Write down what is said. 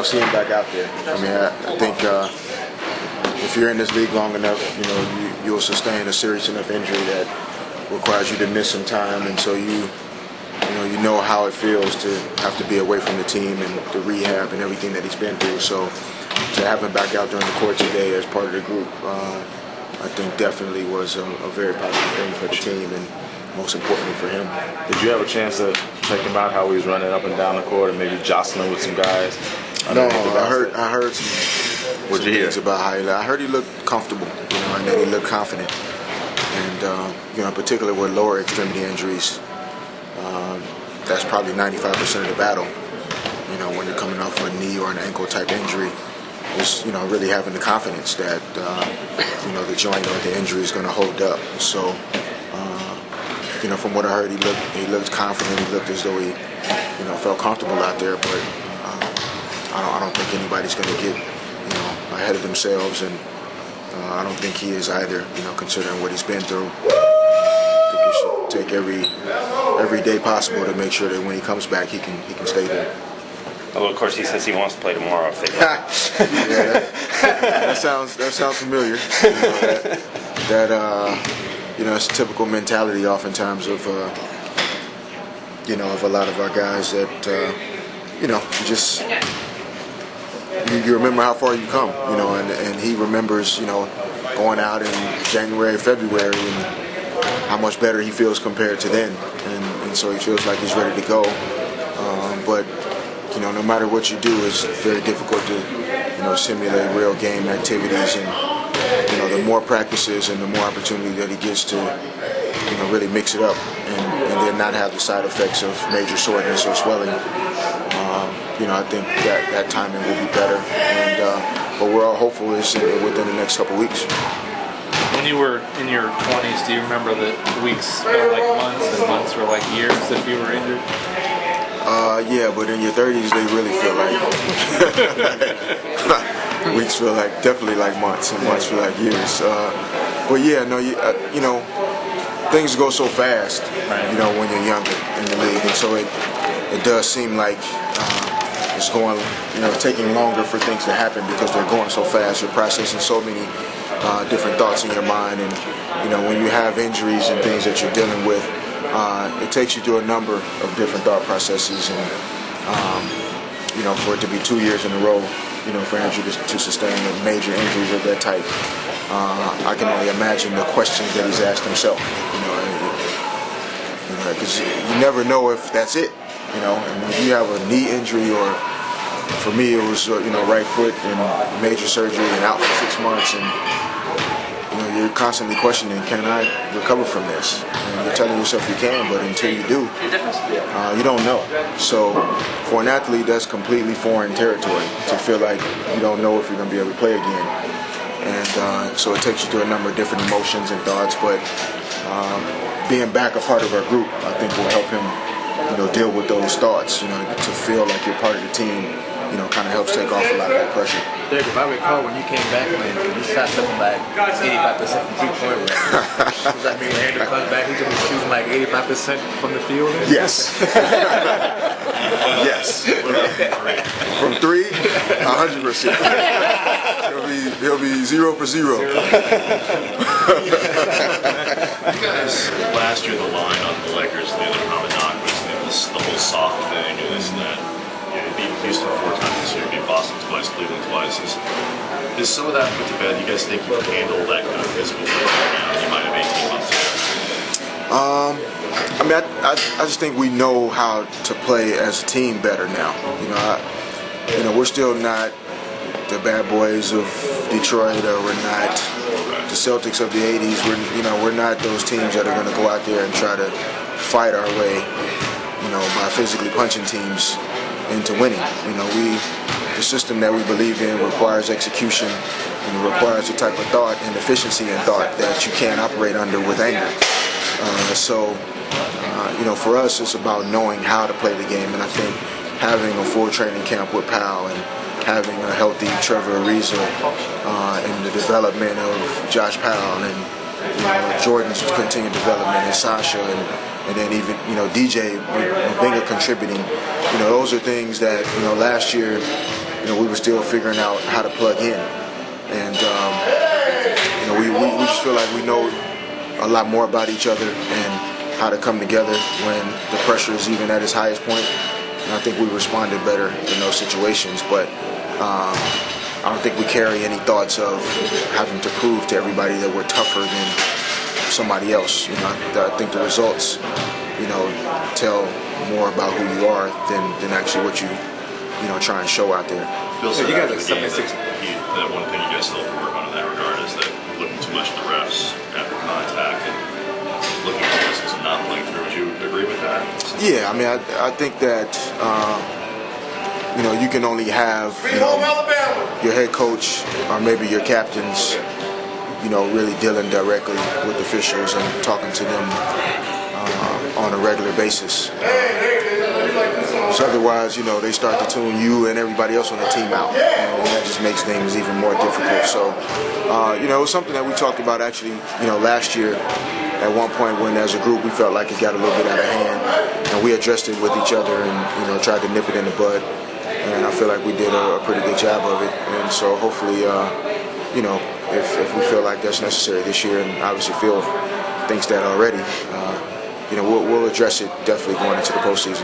see him back out there. I mean, I think if you're in this league long enough, you'll sustain a serious enough injury that requires you to miss some time, and so you know how it feels to have to be away from the team and the rehab and everything that he's been through. So to have him back out there on the court today as part of the group, I think definitely was a very positive thing for the team and most importantly for him. Did you have a chance to check him out, how he was running up and down the court and maybe jostling with some guys? No, I heard some things about how he looked. I heard he looked comfortable, and that he looked confident. And in particular with lower extremity injuries, that's probably 95% of the battle. When you're coming off a knee or an ankle type injury, is really having the confidence that the joint or the injury is going to hold up. So from what I heard, he looked confident. He looked as though he felt comfortable out there. But I don't think anybody's going to get ahead of themselves, and I don't think he is either. Considering what he's been through, I think he should take every day possible to make sure that when he comes back, he can stay there. Well, of course, he says he wants to play tomorrow. If they yeah, that sounds familiar. It's a typical mentality oftentimes of of a lot of our guys that you remember how far you come, and he remembers going out in January, February, and how much better he feels compared to then, and so he feels like he's ready to go. But no matter what you do, it's very difficult to simulate real game activities, and the more practices and the more opportunity that he gets to really mix it up and then not have the side effects of major soreness or swelling. I think that timing will be better, but we're all hopeful it's within the next couple weeks. When you were in your 20s, do you remember that weeks felt like months and months were like years if you were injured? Yeah, but in your 30s, they really feel like weeks feel like definitely like months, and months feel like years. But yeah, no, things go so fast, right, when you're younger in the league, and so it does seem like it's going, taking longer for things to happen because they're going so fast. You're processing so many different thoughts in your mind, and when you have injuries and things that you're dealing with, it takes you through a number of different thought processes, and for it to be 2 years in a row, for Andrew to sustain major injuries of that type, I can only imagine the questions that he's asked himself. Because you never know if that's it. And when you have a knee injury, or for me it was right foot and major surgery and out for 6 months, and you're constantly questioning, can I recover from this? And you're telling yourself you can, but until you do, you don't know. So for an athlete, that's completely foreign territory, to feel like you don't know if you're going to be able to play again. And so it takes you through a number of different emotions and thoughts, but being back a part of our group, I think will help him deal with those thoughts, to feel like you're part of the team, kind of helps take off a lot of that pressure. Derek, if I recall, when you came back, man, you shot something like 85% from three-point range. Does that mean Andrew comes back, he's going to be shooting like 85% from the field? Yes. Yes. From three, 100%. He'll be 0 for 0. You guys, last year the line on the Lakers, the other common knock was the whole soft thing and this and that. You beat Houston 4 times this year, beat Boston twice, Cleveland twice. Is some of that put to bed? You guys think you can handle that kind of physical pressure now? You might have 18 months ago. I mean, I just think we know how to play as a team better now. We're still not the bad boys of Detroit, or we're not the Celtics of the 80s. We're not those teams that are going to go out there and try to fight our way, by physically punching teams into winning. The system that we believe in requires execution, and it requires the type of thought and efficiency in thought that you can't operate under with anger. For us, it's about knowing how to play the game, and I think having a full training camp with Powell and having a healthy Trevor Ariza and the development of Josh Powell and Jordan's continued development, and Sasha, and then even DJ Mavinga contributing. Those are things that last year we were still figuring out how to plug in. And we just feel like we know a lot more about each other and how to come together when the pressure is even at its highest point. And I think we responded better in those situations. But I don't think we carry any thoughts of having to prove to everybody that we're tougher than somebody else. I think the results, tell more about who you are than actually what you try and show out there. Feels So you guys after like the game 76. that one thing you guys still have to work on in that regard is that looking too much at the refs after contact and looking at the distance and not playing through. Would you agree with that? Yeah, I mean, I think that you can only have your head coach or maybe your captains, really dealing directly with officials and talking to them on a regular basis. So otherwise, they start to tune you and everybody else on the team out, and that just makes things even more difficult. So, it was something that we talked about actually, last year at one point when as a group we felt like it got a little bit out of hand, and we addressed it with each other and, tried to nip it in the bud. And I feel like we did a pretty good job of it. And so hopefully, if we feel like that's necessary this year, and obviously Phil thinks that already, we'll address it definitely going into the postseason.